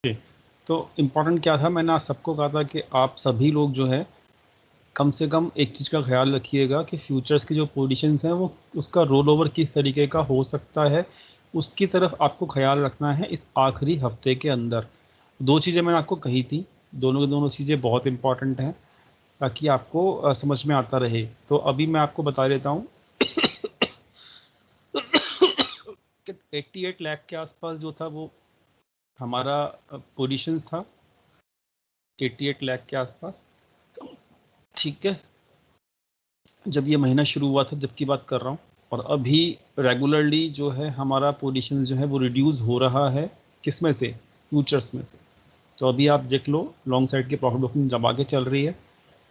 Okay, तो important क्या था, मैंने आप सबको कहा था कि आप सभी लोग जो है कम से कम एक चीज़ का ख्याल रखिएगा कि फ्यूचर्स की जो पोजीशंस हैं वो उसका रोल ओवर किस तरीके का हो सकता है, उसकी तरफ आपको ख्याल रखना है इस आखिरी हफ्ते के अंदर। दो चीज़ें मैंने आपको कही थी, दोनों की दोनों चीज़ें बहुत इंपॉर्टेंट हैं ताकि आपको समझ में आता रहे। तो अभी मैं आपको बता देता हूँ कि 88 लाख के आसपास जो था वो हमारा पोजीशंस था, 88 लाख के आसपास। ठीक है, जब ये महीना शुरू हुआ था जब की बात कर रहा हूँ, और अभी रेगुलरली जो है हमारा पोजीशन जो है वो रिड्यूस हो रहा है। किस में से? फ्यूचर्स में से। तो अभी आप देख लो लॉन्ग साइड की प्रॉफिट बुकिंग जम आगे चल रही है,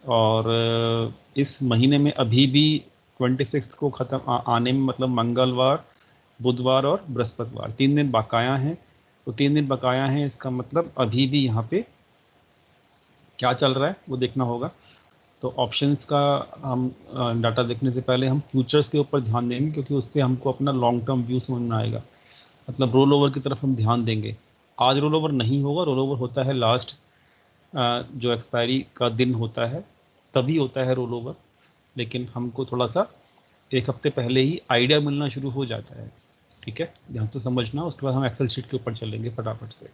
और इस महीने में अभी भी 26 को ख़त्म आने में मतलब मंगलवार, बुधवार और बृहस्पतिवार 3 दिन बकाया हैं। तो 3 दिन बकाया हैं, इसका मतलब अभी भी यहाँ पे क्या चल रहा है वो देखना होगा। तो ऑप्शंस का हम डाटा देखने से पहले हम फ्यूचर्स के ऊपर ध्यान देंगे, क्योंकि उससे हमको अपना लॉन्ग टर्म व्यू समझ में आएगा। मतलब रोल ओवर की तरफ हम ध्यान देंगे। आज रोल ओवर नहीं होगा, रोल ओवर होता है लास्ट जो एक्सपायरी का दिन होता है तभी होता है रोल ओवर। लेकिन हमको थोड़ा सा एक हफ्ते पहले ही आइडिया मिलना शुरू हो जाता है। ठीक है, ध्यान से समझना, उसके बाद हम एक्सेल शीट के ऊपर चलेंगे फटाफट से।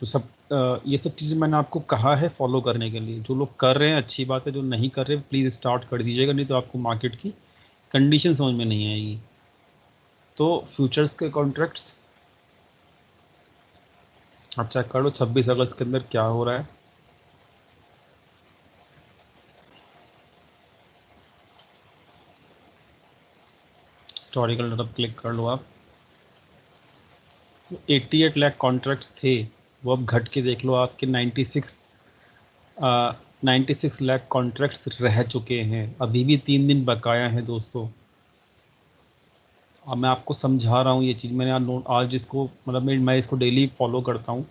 तो सब ये सब चीज़ें मैंने आपको कहा है फॉलो करने के लिए। जो लोग कर रहे हैं अच्छी बात है, जो नहीं कर रहे प्लीज़ स्टार्ट कर दीजिएगा, नहीं तो आपको मार्केट की कंडीशन समझ में नहीं आएगी। तो फ्यूचर्स के कॉन्ट्रैक्ट्स आप चेक कर लो 26 अगस्त के अंदर क्या हो रहा है। हिस्टोरिकल डाटा क्लिक कर लो आप। 88 लाख कॉन्ट्रैक्ट्स थे, वो अब घट के देख लो आपके 96 लाख कॉन्ट्रैक्ट्स रह चुके हैं। अभी भी 3 दिन बकाया है दोस्तों। अब मैं आपको समझा रहा हूँ ये चीज़, मैंने आज इसको मतलब मैं इसको डेली फॉलो करता हूँ।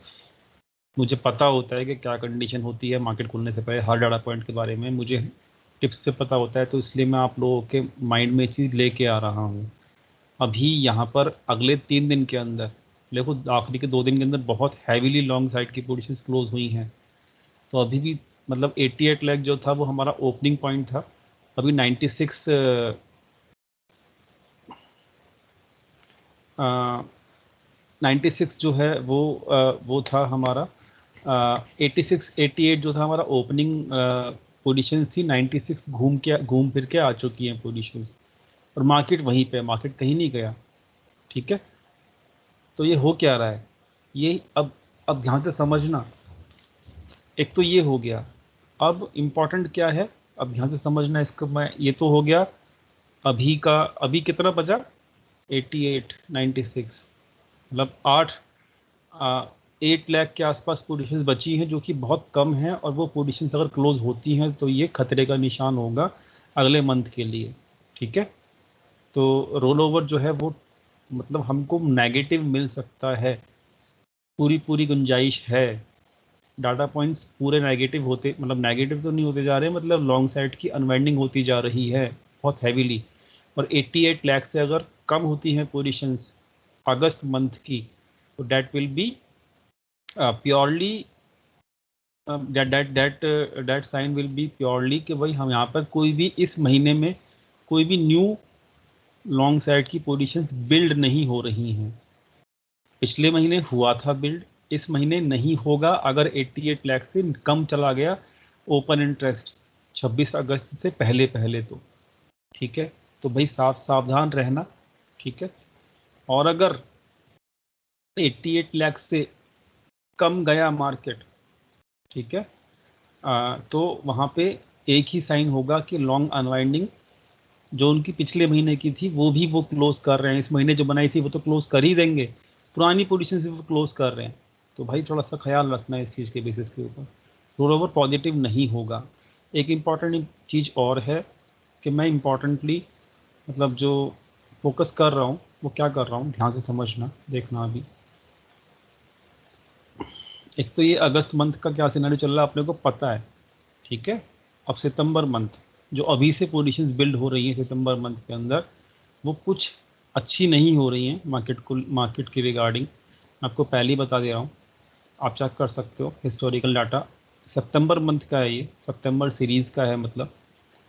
मुझे पता होता है कि क्या कंडीशन होती है मार्केट खुलने से पहले, हर डाटा पॉइंट के बारे में मुझे टिप्स पे पता होता है, तो इसलिए मैं आप लोगों के माइंड में चीज़ लेके आ रहा हूँ। अभी यहाँ पर अगले 3 दिन के अंदर देखो, आखिरी के 2 दिन के अंदर बहुत हैवीली लॉन्ग साइड की पोजीशंस क्लोज हुई हैं। तो अभी भी मतलब 88 लाख जो था वो हमारा ओपनिंग पॉइंट था। अभी 96 96 जो है वो था हमारा 86 88 जो था हमारा ओपनिंग पोजीशंस थी। 96 घूम फिर के आ चुकी हैं पोजीशंस, और मार्केट वहीं पे, मार्केट कहीं नहीं गया। ठीक है, तो ये हो क्या रहा है, ये अब ध्यान से समझना। एक तो ये हो गया, अब इम्पोर्टेंट क्या है, अब ध्यान से समझना इसको। मैं ये तो हो गया अभी का। अभी कितना बचा? 88 96 मतलब 8 लाख के आसपास पोजीशंस बची हैं, जो कि बहुत कम है, और वो पोजीशंस अगर क्लोज होती हैं तो ये खतरे का निशान होगा अगले मंथ के लिए। ठीक है, तो रोल ओवर जो है वो मतलब हमको नेगेटिव मिल सकता है, पूरी पूरी गुंजाइश है। डाटा पॉइंट्स पूरे नेगेटिव होते, मतलब नेगेटिव तो नहीं होते जा रहे, मतलब लॉन्ग साइड की अनवाइंडिंग होती जा रही है बहुत हैवीली। और 88 लाख से अगर कम होती हैं पोजीशंस अगस्त मंथ की, तो date will be purely that sign will be purely कि भाई हम यहाँ पर कोई भी इस महीने में कोई भी न्यू लॉन्ग साइड की पोजीशंस बिल्ड नहीं हो रही हैं। पिछले महीने हुआ था बिल्ड, इस महीने नहीं होगा अगर 88 लाख से कम चला गया ओपन इंटरेस्ट 26 अगस्त से पहले पहले तो। ठीक है, तो भाई सावधान रहना। ठीक है, और अगर 88 लाख से कम गया मार्केट, ठीक है, तो वहाँ पे एक ही साइन होगा कि लॉन्ग अनवाइंडिंग जो उनकी पिछले महीने की थी वो भी वो क्लोज कर रहे हैं। इस महीने जो बनाई थी वो तो क्लोज कर ही देंगे, पुरानी पोजीशन से वो क्लोज कर रहे हैं। तो भाई थोड़ा सा ख्याल रखना है इस चीज़ के बेसिस के ऊपर, रोल ओवर पॉजिटिव नहीं होगा। एक इम्पॉर्टेंट चीज़ और है कि मैं इम्पॉर्टेंटली मतलब जो फोकस कर रहा हूँ वो क्या कर रहा हूँ, ध्यान से समझना देखना। अभी एक तो ये अगस्त मंथ का क्या सिनेरियो चल रहा है अपने को पता है। ठीक है, अब सितंबर मंथ जो अभी से पोजीशंस बिल्ड हो रही हैं सितंबर मंथ के अंदर, वो कुछ अच्छी नहीं हो रही हैं मार्केट के रिगार्डिंग। मैं आपको पहले ही बता दे रहा हूँ। आप चेक कर सकते हो हिस्टोरिकल डाटा, सितंबर मंथ का है, ये सितंबर सीरीज़ का है मतलब।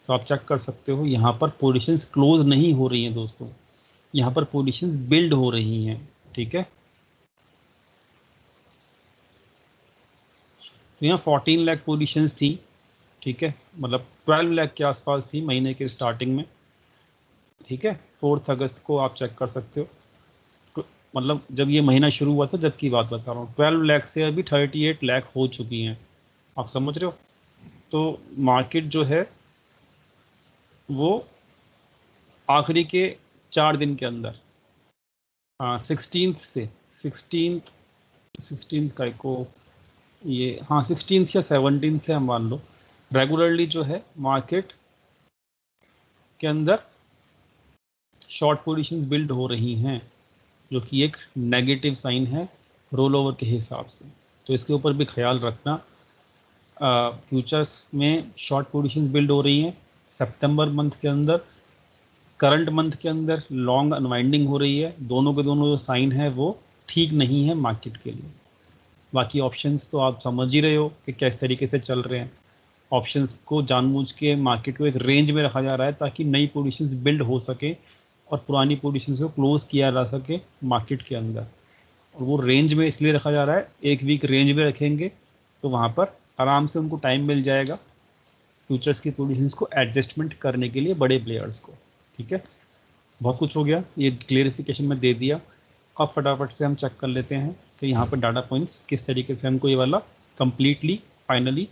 तो आप चेक कर सकते हो यहाँ पर पोजीशंस क्लोज नहीं हो रही हैं दोस्तों, यहाँ पर पोजीशंस बिल्ड हो रही हैं। ठीक है, तो यहाँ 14 लाख पोजीशंस थी। ठीक है, मतलब 12 लाख के आसपास थी महीने के स्टार्टिंग में। ठीक है, 4 अगस्त को आप चेक कर सकते हो, तो मतलब जब ये महीना शुरू हुआ था जब की बात बता रहा हूँ, 12 लाख से अभी 38 लाख हो चुकी हैं। आप समझ रहे हो? तो मार्केट जो है वो आखिरी के 4 दिन के अंदर, हाँ 16 से 16 का को ये, हाँ 16 या 17 से हम मान लो रेगुलरली जो है मार्केट के अंदर शॉर्ट पोजीशंस बिल्ड हो रही हैं, जो कि एक नेगेटिव साइन है रोल ओवर के हिसाब से। तो इसके ऊपर भी ख्याल रखना। फ्यूचर्स में शॉर्ट पोजीशंस बिल्ड हो रही हैं सितंबर मंथ के अंदर, करंट मंथ के अंदर लॉन्ग अनवाइंडिंग हो रही है। दोनों के दोनों जो साइन है वो ठीक नहीं है मार्केट के लिए। बाकी ऑप्शंस तो आप समझ ही रहे हो कि किस तरीके से चल रहे हैं। ऑप्शंस को जानबूझ के मार्केट को एक रेंज में रखा जा रहा है ताकि नई पोजीशंस बिल्ड हो सके और पुरानी पोजीशंस को क्लोज किया जा सके मार्केट के अंदर। और वो रेंज में इसलिए रखा जा रहा है, एक वीक रेंज में रखेंगे तो वहाँ पर आराम से उनको टाइम मिल जाएगा फ्यूचर्स की पोजीशंस को एडजस्टमेंट करने के लिए, बड़े प्लेयर्स को। ठीक है, बहुत कुछ हो गया, ये क्लियरिफिकेशन में दे दिया। अब फटाफट से हम चेक कर लेते हैं कि यहाँ पर डाटा पॉइंट्स किस तरीके से हमको ये वाला कंप्लीटली फाइनली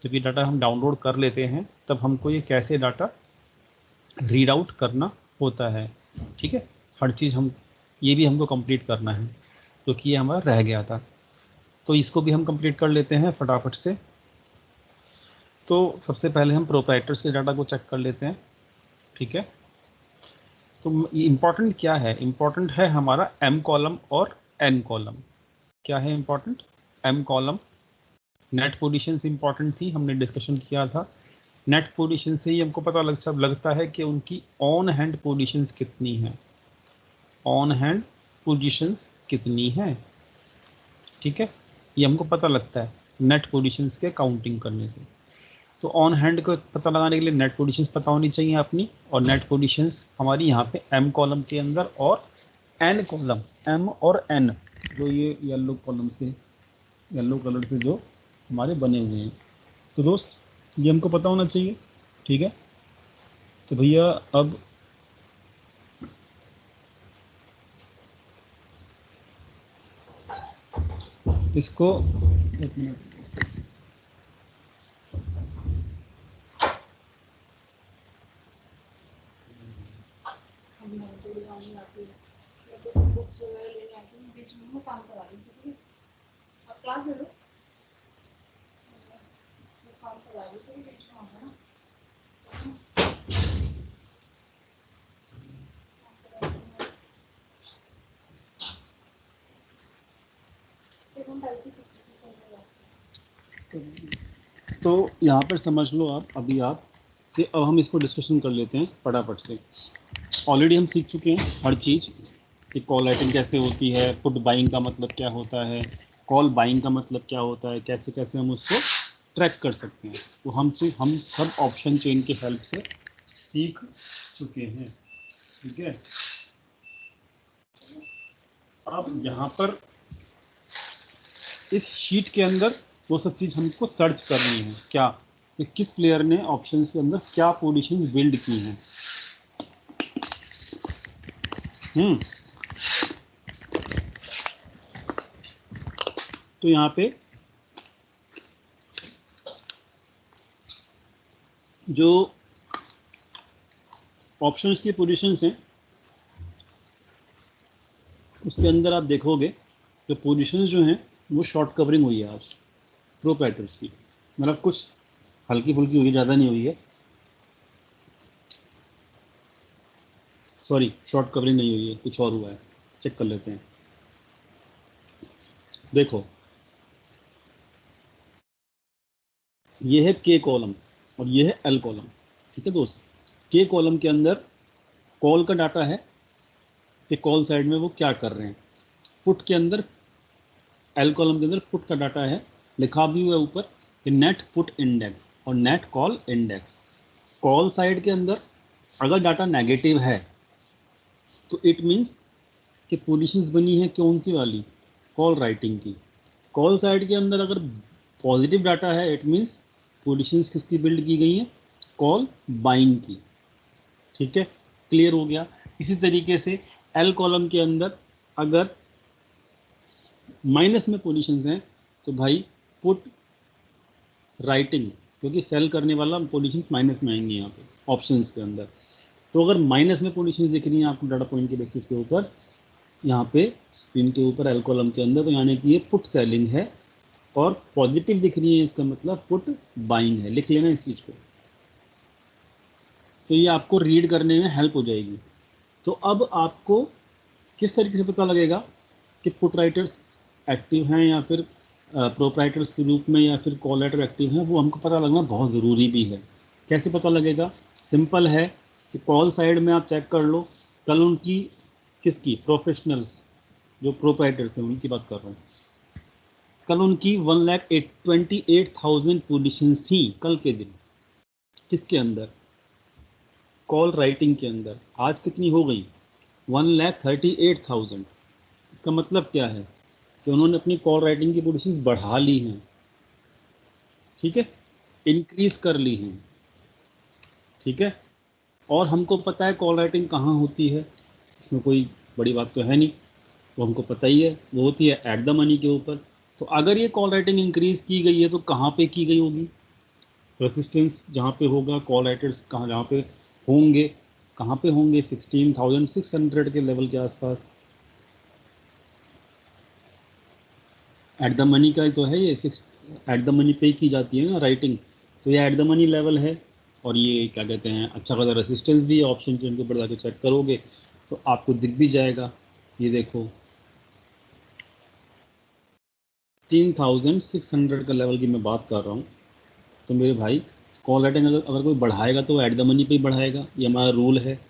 जब ये डाटा हम डाउनलोड कर लेते हैं तब हमको ये कैसे डाटा रीड आउट करना होता है। ठीक है, हर चीज़ हम ये भी हमको कंप्लीट करना है क्योंकि ये हमारा रह गया था, तो इसको भी हम कंप्लीट कर लेते हैं फटाफट से। तो सबसे पहले हम प्रोप्राइटर्स के डाटा को चेक कर लेते हैं। ठीक है, तो इम्पॉर्टेंट क्या है? इम्पॉर्टेंट है हमारा एम कॉलम और एन कॉलम। क्या है important? M column, net positions important थी, हमने डिस्कशन किया था। नेट पोजीशन से ही हमको पता लगता है कि उनकी ऑन हैंड पोजीशंस कितनी हैं, ऑन हैंड पोजीशंस कितनी हैं। ठीक है, ये हमको पता लगता है नेट पोजीशंस के काउंटिंग करने से। तो ऑन हैंड को पता लगाने के लिए नेट पोजीशंस पता होनी चाहिए अपनी, और नेट पोजीशंस हमारी यहाँ पे एम कॉलम के अंदर और एन कॉलम, एम और एन जो ये येलो कॉलम से, येलो कलर से जो हमारे बने हुए हैं। तो दोस्त ये हमको पता होना चाहिए। ठीक है, तो भैया अब इसको एक मिनट, तो यहाँ पर समझ लो आप अभी आप कि अब हम इसको डिस्कशन कर लेते हैं फटाफट से। ऑलरेडी हम सीख चुके हैं हर चीज़ कि कॉल राइटिंग कैसे होती है, पुट बाइंग का मतलब क्या होता है, कॉल बाइंग का मतलब क्या होता है, कैसे कैसे हम उसको ट्रैक कर सकते हैं। तो हम सब ऑप्शन चेन की हेल्प से सीख चुके हैं। ठीक है, अब यहाँ पर इस शीट के अंदर वो सब चीज़ हमको सर्च करनी है, क्या कि किस प्लेयर ने ऑप्शन के अंदर क्या पोजीशन बिल्ड की हैं। तो यहाँ पे जो ऑप्शंस की पोजीशंस हैं उसके अंदर आप देखोगे तो पोजीशंस जो हैं वो शॉर्ट कवरिंग हुई है आज प्रोप्राइटर्स की, मतलब कुछ हल्की फुल्की हुई है, ज़्यादा नहीं हुई है। सॉरी, शॉर्ट कवरिंग नहीं हुई है, कुछ और हुआ है, चेक कर लेते हैं। देखो ये है के कॉलम और ये है एल कॉलम। ठीक है दोस्त, के कॉलम के अंदर कॉल का डाटा है कि कॉल साइड में वो क्या कर रहे हैं। पुट के अंदर एल कॉलम के अंदर पुट का डाटा है, लिखा भी हुआ है ऊपर कि नेट पुट इंडेक्स और net call index. Call side के अंदर अगर डाटा नेगेटिव है तो इट मीन्स कि पोजीशंस बनी है कौन सी वाली, कॉल राइटिंग की। कॉल साइड के अंदर अगर पॉजिटिव डाटा है इट मीन्स पोजीशंस किसकी बिल्ड की गई हैं, कॉल बाइंग की। ठीक है, क्लियर हो गया। इसी तरीके से एल कॉलम के अंदर अगर माइनस में पोजीशंस हैं तो भाई पुट राइटिंग, क्योंकि सेल करने वाला पोजीशंस माइनस में आएंगे यहाँ पे ऑप्शंस के अंदर। तो अगर माइनस में पोजीशंस दिख रही हैं आपको डाटा पॉइंट के बेसिस के ऊपर यहाँ पे स्क्रीन के ऊपर एल कॉलम के अंदर, तो यानी कि ये पुट सेलिंग है। और पॉजिटिव दिख रही है इसका मतलब पुट बाइंग है। लिख लेना इस चीज़ को, तो ये आपको रीड करने में हेल्प हो जाएगी। तो अब आपको किस तरीके से पता लगेगा कि पुट राइटर्स एक्टिव हैं या फिर प्रोप्राइटर्स के रूप में या फिर कॉल राइटर एक्टिव हैं, वो हमको पता लगना बहुत ज़रूरी भी है। कैसे पता लगेगा? सिंपल है कि कॉल साइड में आप चेक कर लो, कल उनकी किसकी, प्रोफेशनल्स जो प्रोप्राइटर्स हैं उनकी बात कर रहा हूँ, कल उनकी 1,28,000 पोजीशंस थी कल के दिन। किसके अंदर? कॉल राइटिंग के अंदर। आज कितनी हो गई? 1,38,000। इसका मतलब क्या है कि उन्होंने अपनी कॉल राइटिंग की पोजीशंस बढ़ा ली हैं। ठीक है, इंक्रीज कर ली हैं। ठीक है, और हमको पता है कॉल राइटिंग कहाँ होती है, इसमें कोई बड़ी बात तो है नहीं, वो हमको पता ही है, वो होती है एट द मनी के ऊपर। तो अगर ये कॉल राइटिंग इंक्रीज की गई है तो कहाँ पे की गई होगी? रेसिस्टेंस जहाँ पे होगा, कॉल राइटर्स कहाँ जहाँ पे होंगे, कहाँ पे होंगे? 16,600 के लेवल के आसपास। एट द मनी का तो है ये, एट द मनी पे की जाती है ना राइटिंग, तो ये एट द मनी लेवल है। और ये क्या कहते हैं, अच्छा खासा रेसिस्टेंस भी है। ऑप्शन के ऊपर जाके चेक करोगे तो आपको दिख भी जाएगा। ये देखो 16,600 का लेवल की मैं बात कर रहा हूँ। तो मेरे भाई कॉल राइटिंग अगर कोई बढ़ाएगा तो एट द मनी पे ही बढ़ाएगा, ये हमारा रूल है।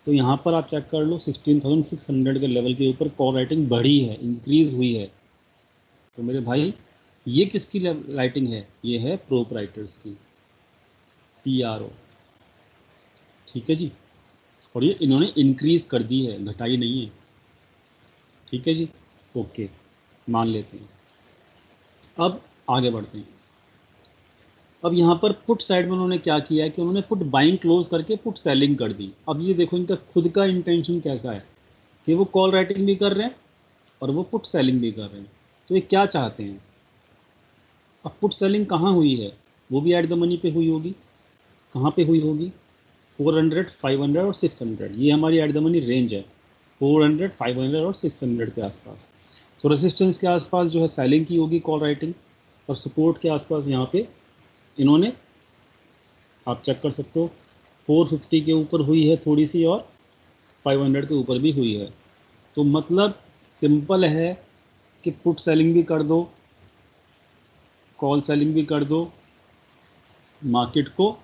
तो यहाँ पर आप चेक कर लो 16,600 के लेवल के ऊपर कॉल राइटिंग बढ़ी है, इंक्रीज हुई है। तो मेरे भाई ये किसकी राइटिंग है? ये है प्रोप्राइटर्स की, PRO। ठीक है जी, और ये इन्होंने इंक्रीज कर दी है, घटाई नहीं है। ठीक है जी, ओके, मान लेते हैं। अब आगे बढ़ते हैं। अब यहाँ पर पुट साइड में उन्होंने क्या किया है कि उन्होंने पुट बाइंग क्लोज करके पुट सेलिंग कर दी। अब ये देखो इनका खुद का इंटेंशन कैसा है कि वो कॉल राइटिंग भी कर रहे हैं और वो पुट सेलिंग भी कर रहे हैं। तो ये क्या चाहते हैं? अब पुट सेलिंग कहाँ हुई है? वो भी एट द मनी पे हुई होगी। कहाँ पे हुई होगी? 400, 500 और 600, ये हमारी एट द मनी रेंज है। 400, 500 और 600 के आसपास। तो रेसिस्टेंस के आसपास जो है सेलिंग की होगी कॉल राइटिंग, और सपोर्ट के आसपास यहाँ पे इन्होंने, आप चेक कर सकते हो, 450 के ऊपर हुई है थोड़ी सी और 500 के ऊपर भी हुई है। तो मतलब सिंपल है कि पुट सेलिंग भी कर दो, कॉल सेलिंग भी कर दो, मार्केट को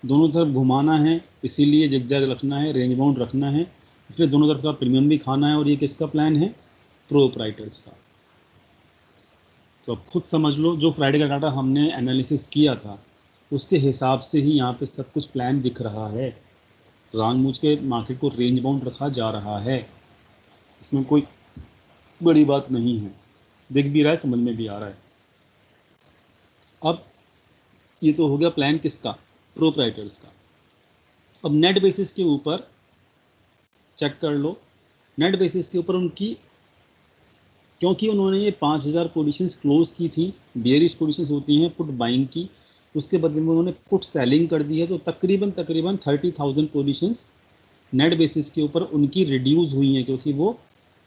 दोनों तरफ घुमाना है, इसीलिए जिगजैग रखना है, रेंज बाउंड रखना है, इसलिए दोनों तरफ का प्रीमियम भी खाना है। और ये किसका प्लान है? प्रोप्राइटर्स का। तो अब खुद समझ लो, जो फ्राइडे का डाटा हमने एनालिसिस किया था उसके हिसाब से ही यहाँ पे सब कुछ प्लान दिख रहा है। जानबूझ के मार्केट को रेंज बाउंड रखा जा रहा है, इसमें कोई बड़ी बात नहीं है। दिख भी रहा है, समझ में भी आ रहा है। अब ये तो हो गया प्लान किसका? प्रोप्राइटर्स का। अब नेट बेसिस के ऊपर चेक कर लो, नेट बेसिस के ऊपर उनकी, क्योंकि उन्होंने ये 5,000 पोजीशंस क्लोज की थी, बेयरिश पोजीशंस होती हैं पुट बाइंग की, उसके बदले में उन्होंने पुट सेलिंग कर दी है। तो तकरीबन 30,000 पोजीशंस नेट बेसिस के ऊपर उनकी रिड्यूस हुई हैं, क्योंकि वो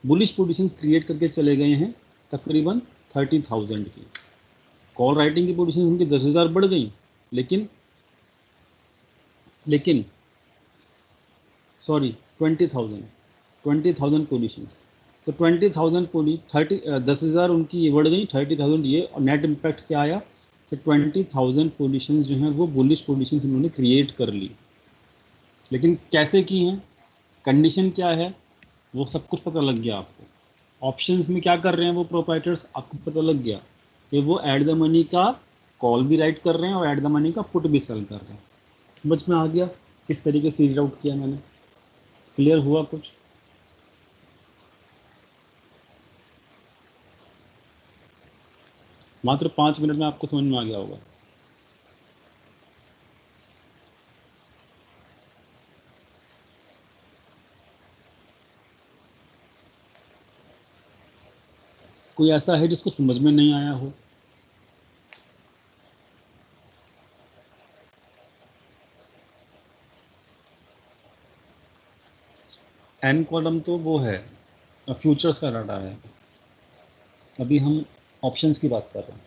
बुलिश पोजीशंस क्रिएट करके चले गए हैं तकरीबन 30,000 की। कॉल राइटिंग की पोजीशन उनकी 10,000 बढ़ गई, लेकिन लेकिन सॉरी 20,000 पोजीशंस। तो 20,000 10,000 उनकी ये बढ़ गई, 30,000 ये, और नेट इम्पैक्ट क्या आया कि 20,000 पोजीशंस जो हैं वो बुलिश पोजीशंस उन्होंने क्रिएट कर ली। लेकिन कैसे की हैं, कंडीशन क्या है, वो सब कुछ पता लग गया आपको। ऑप्शंस में क्या कर रहे हैं वो प्रोप्राइटर्स, आपको पता लग गया कि वो ऐड द मनी का कॉल भी राइट कर रहे हैं और ऐड द मनी का पुट भी सेल कर रहे हैं। समझ में आ गया किस तरीके से फिगर आउट किया मैंने? क्लियर हुआ कुछ? मात्र 5 मिनट में आपको समझ में आ गया होगा। कोई ऐसा है जिसको समझ में नहीं आया हो? एन कॉलम तो वो है, फ्यूचर्स का डाटा है। अभी हम ऑप्शंस की बात कर रहे हैं।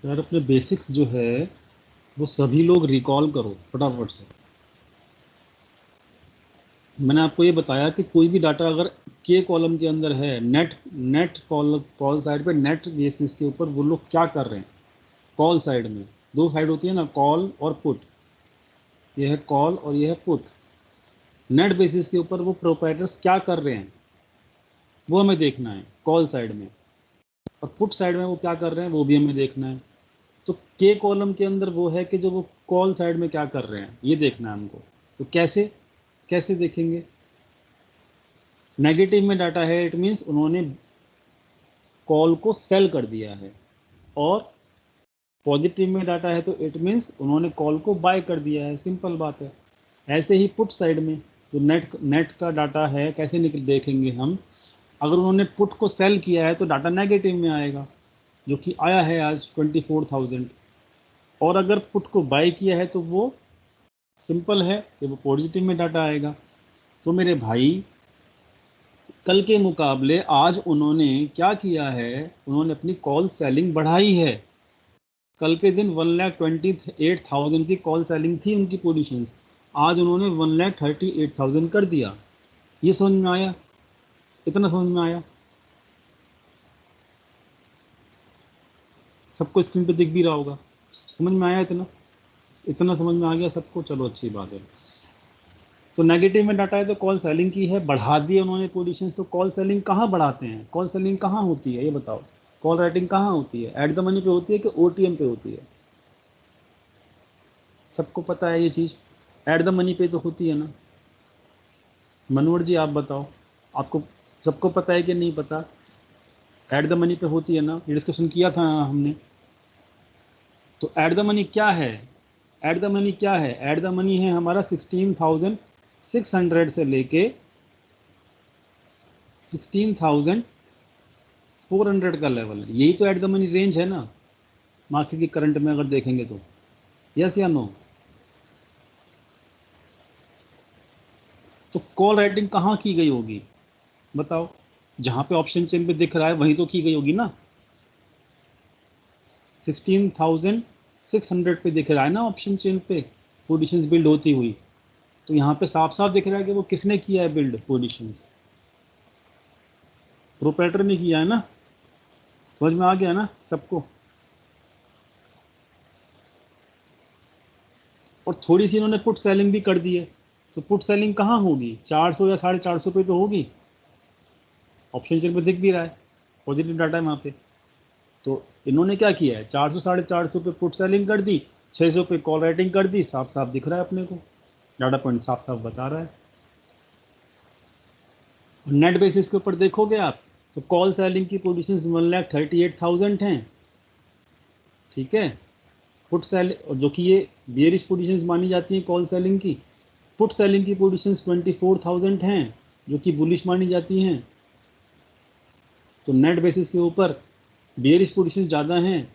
यार अपने बेसिक्स जो है वो सभी लोग रिकॉल करो फटाफट से। मैंने आपको ये बताया कि कोई भी डाटा अगर के कॉलम के अंदर है, नेट नेट कॉल साइड पे नेट बेसिस के ऊपर वो लोग क्या कर रहे हैं। कॉल साइड में दो साइड होती है ना, कॉल और पुट। ये है कॉल और ये है पुट। नेट बेसिस के ऊपर वो प्रोप्राइटर्स क्या कर रहे हैं वो हमें देखना है कॉल साइड में, और पुट साइड में वो क्या कर रहे हैं वो भी हमें देखना है। तो के कॉलम के अंदर वो है कि जो वो कॉल साइड में क्या कर रहे हैं ये देखना है हमको। तो कैसे कैसे देखेंगे? नेगेटिव में डाटा है, इट मीन्स उन्होंने कॉल को सेल कर दिया है, और पॉजिटिव में डाटा है तो इट मीन्स उन्होंने कॉल को बाय कर दिया है। सिंपल बात है। ऐसे ही पुट साइड में जो नेट नेट का डाटा है कैसे निकल देखेंगे हम? अगर उन्होंने पुट को सेल किया है तो डाटा नेगेटिव में आएगा, जो कि आया है आज 24,000। और अगर पुट को बाय किया है तो वो सिंपल है कि वो पॉजिटिव में डाटा आएगा। तो मेरे भाई कल के मुकाबले आज उन्होंने क्या किया है, उन्होंने अपनी कॉल सेलिंग बढ़ाई है। कल के दिन 1,28,000 की कॉल सेलिंग थी उनकी पोजीशन, आज उन्होंने 1,38,000 कर दिया। ये समझ में आया? इतना समझ में आया? सबको स्क्रीन पे दिख भी रहा होगा। समझ में आया इतना? इतना समझ में आ गया सबको? चलो अच्छी बात है। तो नेगेटिव में डाटा है तो कॉल सेलिंग की है, बढ़ा दिए उन्होंने पोजीशन। तो कॉल सेलिंग कहाँ बढ़ाते हैं? कॉल सेलिंग कहाँ होती है ये बताओ? कॉल राइटिंग कहाँ होती है? एट द मनी पे होती है कि ओटीएम पे होती है? सबको पता है ये चीज़? एट द मनी पे तो होती है ना। मनोहर जी आप बताओ, आपको सबको पता है कि नहीं पता? एट द मनी पे होती है ना, ये डिस्कशन किया था हमने। तो एट द मनी क्या है? एट द मनी क्या है? एट द मनी है हमारा 16,600 से लेके 16,400 का लेवल है। यही तो एट द मनी रेंज है ना मार्केट की करंट में अगर देखेंगे तो। यस या नो? तो कॉल राइटिंग कहाँ की गई होगी बताओ? जहाँ पे ऑप्शन चेन पे दिख रहा है वहीं तो की गई होगी ना। 16,600 पे दिख रहा है ना ऑप्शन चेन पे पोजीशंस बिल्ड होती हुई। तो यहाँ पे साफ साफ दिख रहा है कि वो किसने किया है बिल्ड पोजीशंस? प्रोप्राइटर ने किया है ना। समझ में आ गया ना सबको? और थोड़ी सी इन्होंने पुट सेलिंग भी कर दी है। तो पुट सेलिंग कहाँ होगी? 400 या 450 पे तो होगी। ऑप्शन चेन पे दिख भी रहा है, पॉजिटिव डाटा है वहाँ पे। तो इन्होंने क्या किया है? 400 450 पे पुट सेलिंग कर दी, 600 पे कॉल राइटिंग कर दी। साफ साफ दिख रहा है अपने को, डाटा पॉइंट साफ साफ बता रहा है। नेट बेसिस के ऊपर देखोगे आप तो कॉल सेलिंग की पोजीशन 1,38,000 हैं। ठीक है। पुट सेल जो कि ये बियरिश पोजीशंस मानी जाती हैं कॉल सेलिंग की। पुट सेलिंग की पोजीशंस 24,000 हैं जो कि बुलिश मानी जाती हैं। तो नेट बेसिस के ऊपर बियरिश पोजीशन ज़्यादा हैं।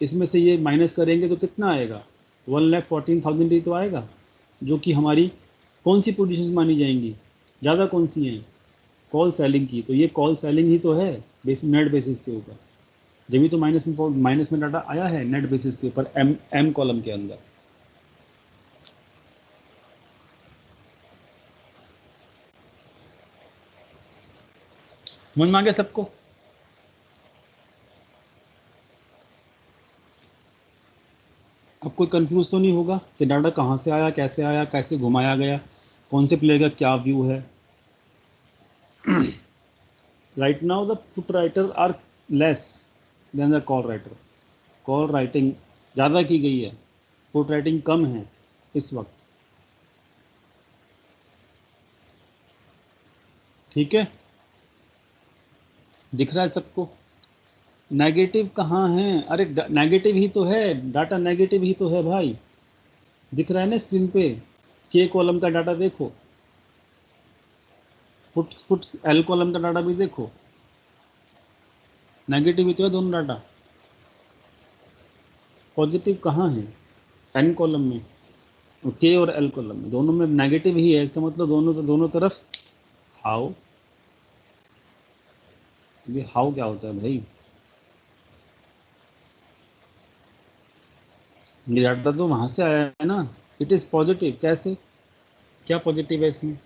इसमें से ये माइनस करेंगे तो कितना आएगा? 1,14,000 ही तो आएगा, जो कि हमारी कौन सी पोजीशंस मानी जाएंगी? ज़्यादा कौन सी हैं? कॉल सेलिंग की। तो ये कॉल सेलिंग ही तो है नेट बेसिस के ऊपर। जब तो माइनस में डाटा आया है नेट बेसिस के ऊपर एम कॉलम के अंदर। समझ में आ गया सबको? अब कोई कंफ्यूज तो नहीं होगा कि डाटा कहाँ से आया, कैसे घुमाया गया, कौन से प्लेयर का क्या व्यू है। Right now the put writer are less than the call writer. Call writing ज़्यादा की गई है, फुट राइटिंग कम है इस वक्त। ठीक है, दिख रहा है सबको? नेगेटिव कहाँ है? अरे नेगेटिव ही तो है, डाटा नेगेटिव ही तो है भाई। दिख रहा है ना स्क्रीन पे? के कॉलम का डाटा देखो, फुट फुट एल कॉलम का डाटा भी देखो, नेगेटिव ही तो है दोनों डाटा। पॉजिटिव कहाँ है? एन कॉलम में, के और एल कॉलम में, दोनों में नेगेटिव ही है। इसका मतलब दोनों तरफ हाउ। ये हाउ क्या होता है भाई? ये डाटा तो वहां से आया है ना। It is positive. कैसे? क्या पॉजिटिव है इसमें?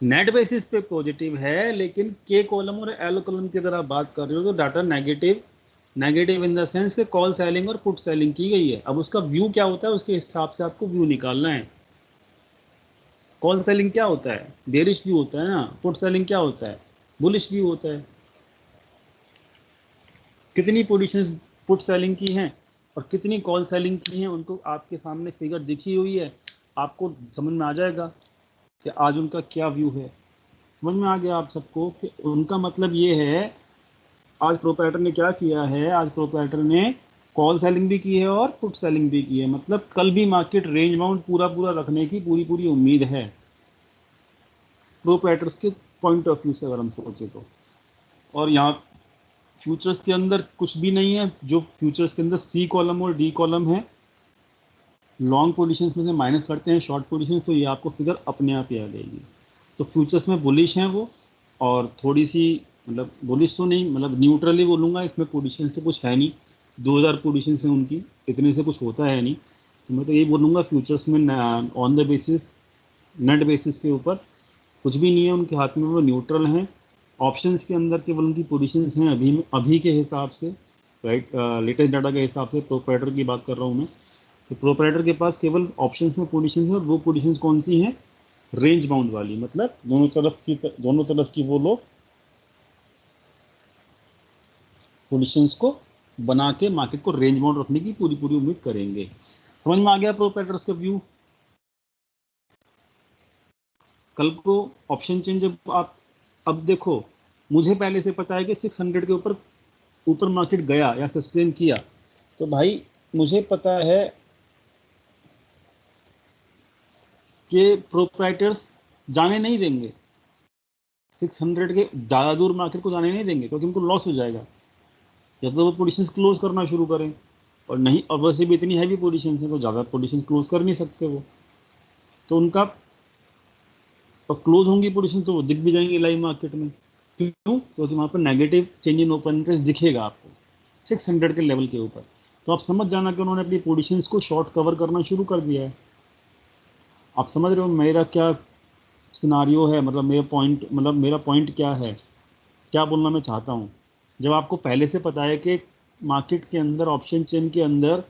नेट बेसिस पे पॉजिटिव है, लेकिन के कॉलम और एल कॉलम की अगर आप बात कर रहे हो तो data negative, negative in the sense के कॉल सेलिंग और पुट सेलिंग की गई है। अब उसका व्यू क्या होता है, उसके हिसाब से आपको व्यू निकालना है। कॉल सेलिंग क्या होता है? बेरिश व्यू होता है ना। पुट सेलिंग क्या होता है? बुलिश व्यू होता है। कितनी पोजीशंस पुट सेलिंग की हैं और कितनी कॉल सेलिंग की हैं, उनको आपके सामने फिगर दिखी हुई है। आपको समझ में आ जाएगा कि आज उनका क्या व्यू है। समझ में आ गया आप सबको कि उनका मतलब ये है, आज प्रोपराइटर ने क्या किया है? आज प्रोपराइटर ने कॉल सेलिंग भी की है और पुट सेलिंग भी की है। मतलब कल भी मार्केट रेंज बाउंड पूरा रखने की पूरी उम्मीद है प्रोपराइटर्स के पॉइंट ऑफ व्यू से, अगर हम सोचे तो। और यहाँ फ्यूचर्स के अंदर कुछ भी नहीं है। जो फ्यूचर्स के अंदर सी कॉलम और डी कॉलम है, लॉन्ग पोजीशंस में से माइनस करते हैं शॉर्ट पोजीशंस, तो ये आपको फिगर अपने आप ही आ जाएगी। तो फ्यूचर्स में बुलिश हैं वो, और थोड़ी सी, मतलब बुलिश तो नहीं, मतलब न्यूट्रली बोलूँगा, इसमें पोजीशन से कुछ है नहीं। 2000 पोजीशन है उनकी, इतने से कुछ होता है नहीं। तो मैं तो यही बोलूँगा फ्यूचर्स में on the basis, net basis के ऊपर कुछ भी नहीं है उनके हाथ में, वो न्यूट्रल हैं। ऑप्शंस के अंदर केवल उनकी पोजीशंस हैं अभी के हिसाब से, राइट, लेटेस्ट डाटा के हिसाब से प्रोपराइटर की बात कर रहा हूँ मैं। तो प्रोपराइटर के पास केवल ऑप्शंस में पोजीशंस हैं, और वो पोजीशंस कौन सी हैं? रेंज बाउंड वाली। मतलब दोनों तरफ की वो लोग पोजीशंस को बना के मार्केट को रेंज बाउंड रखने की पूरी उम्मीद करेंगे। समझ में आ गया प्रोपराइटर्स का व्यू? कल को ऑप्शन चेंज जब आप, अब देखो, मुझे पहले से पता है कि 600 के ऊपर मार्केट गया या सस्टेन किया, तो भाई मुझे पता है कि प्रोपराइटर्स जाने नहीं देंगे 600 के ज़्यादा दूर मार्केट को जाने नहीं देंगे, क्योंकि उनको लॉस हो जाएगा। या तो वो पोजीशंस क्लोज करना शुरू करें, और नहीं, और वैसे भी इतनी हैवी पोजीशन है तो ज़्यादा पोजीशन क्लोज कर नहीं सकते वो। तो उनका, और क्लोज होंगी पोजीशन तो वो दिख भी जाएंगी लाइव मार्केट में। क्यों? क्योंकि वहाँ पर negative change in open interest दिखेगा आपको 600 के लेवल के ऊपर। तो आप समझ जाना कि उन्होंने अपनी पोजीशंस को शॉर्ट कवर करना शुरू कर दिया है। आप समझ रहे हो मेरा क्या सिनारियो है? मतलब मेरा पॉइंट क्या है, क्या बोलना मैं चाहता हूँ? जब आपको पहले से पता है कि मार्केट के अंदर, ऑप्शन चेन के अंदर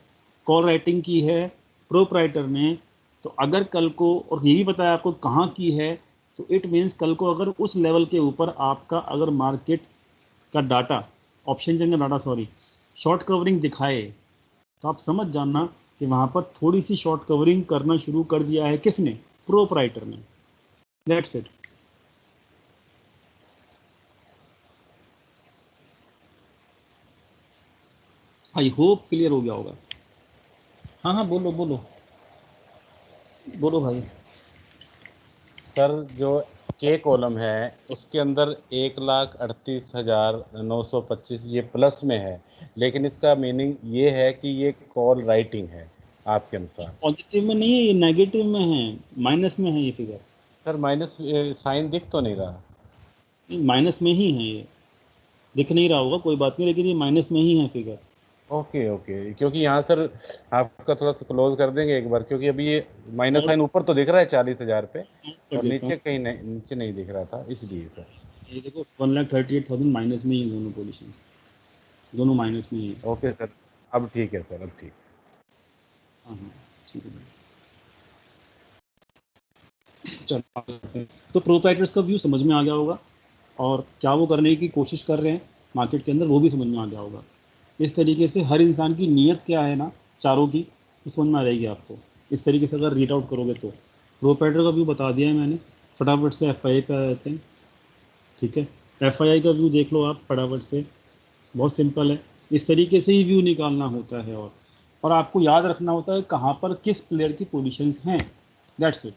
कॉल राइटिंग की है प्रोपराइटर ने, तो अगर कल को, और ये भी पता है आपको कहाँ की है, तो इट मीन्स कल को अगर उस लेवल के ऊपर आपका, अगर मार्केट का डाटा, ऑप्शन चेन का डाटा सॉरी, शॉर्ट कवरिंग दिखाए, तो आप समझ जाना कि वहाँ पर थोड़ी सी शॉर्ट कवरिंग करना शुरू कर दिया है। किसने? प्रोपराइटर ने। That's it. I hope clear हो गया होगा। हाँ हाँ, बोलो बोलो बोलो भाई। सर जो के कॉलम है उसके अंदर 1,38,925 ये प्लस में है, लेकिन इसका मीनिंग ये है कि ये कॉल राइटिंग है आपके अनुसार। पॉजिटिव में नहीं है, ये नेगेटिव में है, माइनस में है ये फिगर। सर माइनस साइन दिख तो नहीं रहा। माइनस में ही है ये, दिख नहीं रहा होगा, कोई बात नहीं, लेकिन ये माइनस में ही है फिगर। ओके ओके, क्योंकि यहाँ सर आपका थोड़ा सा क्लोज कर देंगे एक बार, क्योंकि अभी ये माइनस और साइन ऊपर तो दिख रहा है 40,000 पे, कर और देता हूँ, नीचे कहीं नहीं, नीचे नहीं दिख रहा था, इसलिए सर। ये देखो 1,38,000 माइनस में ही है, दोनों पोजीशन दोनों माइनस में ही है। ओके सर, अब ठीक है सर, अब ठीक। हाँ हाँ ठीक है, चलो आगे बढ़ते हैं। तो प्रोप्राइटर्स का व्यू समझ में आ गया होगा, और क्या वो करने की कोशिश कर रहे हैं मार्केट के अंदर वो भी समझ में आ गया होगा। इस तरीके से हर इंसान की नीयत क्या है ना, चारों की, वो समझ में आ जाएगी आपको। इस तरीके से अगर रीड आउट करोगे तो प्रोप्राइटर का व्यू बता दिया है मैंने। फटाफट से एफ आई पे आ जाते हैं। ठीक है, एफ आई का व्यू देख लो आप फटाफट से, बहुत सिंपल है। इस तरीके से ही व्यू निकालना होता है, और आपको याद रखना होता है कहाँ पर किस प्लेयर की पोजीशंस हैं, दैट्स इट।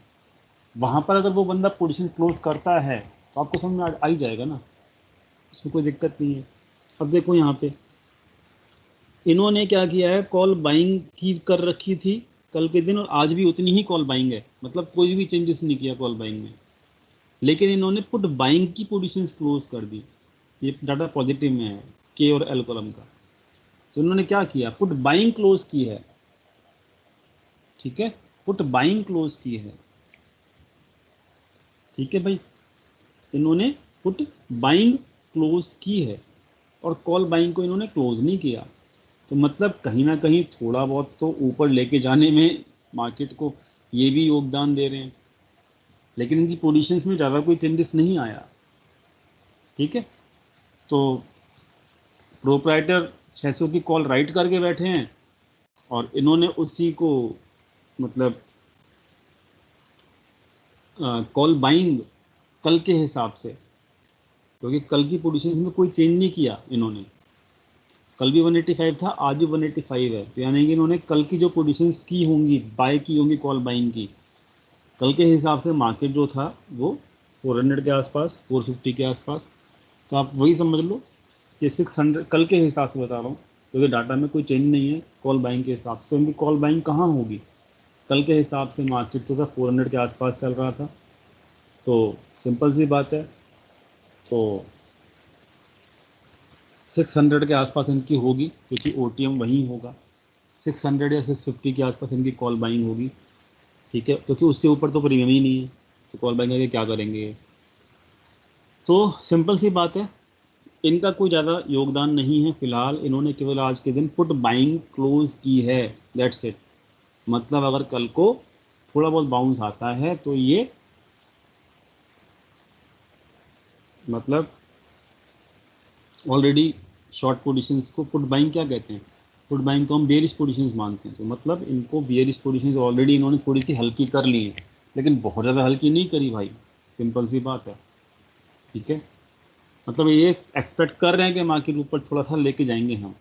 वहाँ पर अगर वो बंदा पोजीशन क्लोज करता है तो आपको समझ में आ ही जाएगा ना, इसमें कोई दिक्कत नहीं है। अब देखो यहाँ पे इन्होंने क्या किया है, कॉल बाइंग की कर रखी थी कल के दिन, और आज भी उतनी ही कॉल बाइंग है, मतलब कोई भी चेंजेस नहीं किया कॉल बाइंग में। लेकिन इन्होंने पुट बाइंग की पोजीशंस क्लोज कर दी। ये डाटा पॉजिटिव में है, के और एल कॉलम का। तो इन्होंने क्या किया, पुट बाइंग क्लोज की है। ठीक है, पुट बाइंग क्लोज की है। ठीक है भाई, इन्होंने पुट बाइंग क्लोज की है, और कॉल बाइंग को इन्होंने क्लोज नहीं किया। तो मतलब कहीं ना कहीं थोड़ा बहुत तो ऊपर लेके जाने में मार्केट को ये भी योगदान दे रहे हैं, लेकिन इनकी पोजीशंस में ज़्यादा कोई चेंजेस नहीं आया। ठीक है, तो प्रोप्राइटर 600 की कॉल राइट करके बैठे हैं, और इन्होंने उसी को मतलब कॉल बाइंग कल के हिसाब से, क्योंकि कल की पोजीशन में कोई चेंज नहीं किया इन्होंने। कल भी 185 था, आज भी 185 है, तो यानी कि इन्होंने कल की जो पोजीशंस की होंगी, बाय की होंगी कॉल बाइंग की, कल के हिसाब से मार्केट जो था वो 400 के आसपास, 450 के आसपास। तो आप वही समझ लो कि 600 कल के हिसाब से बता रहा हूँ, क्योंकि डाटा में कोई चेंज नहीं है कॉल बाइंग के हिसाब से। उनकी कॉल बाइंग कहाँ होगी, कल के हिसाब से मार्केट तो था 400 के आसपास चल रहा था। तो सिंपल सी बात है, तो 600 के आसपास इनकी होगी, क्योंकि ओ टी एम वहीं होगा। 600 या 650 के आसपास इनकी कॉल बाइंग होगी। ठीक है, क्योंकि उसके ऊपर तो प्रीमियम ही नहीं है, तो कॉल बाइंग करके क्या करेंगे। तो सिंपल सी बात है, इनका कोई ज़्यादा योगदान नहीं है फिलहाल। इन्होंने केवल आज के दिन पुट बाइंग क्लोज की है, दैट्स इट। मतलब अगर कल को थोड़ा बहुत बाउंस आता है तो ये मतलब ऑलरेडी शॉर्ट पोजीशंस को पुट बाइंग क्या कहते हैं, पुट बाइंग को हम बेयरिश पोजीशंस मानते हैं। तो मतलब इनको बेयरिश पोजीशंस ऑलरेडी इन्होंने थोड़ी सी हल्की कर ली है, लेकिन बहुत ज़्यादा हल्की नहीं करी भाई, सिंपल सी बात है। ठीक है, मतलब ये एक्सपेक्ट कर रहे हैं कि मार्केट ऊपर थोड़ा सा लेके जाएंगे हम,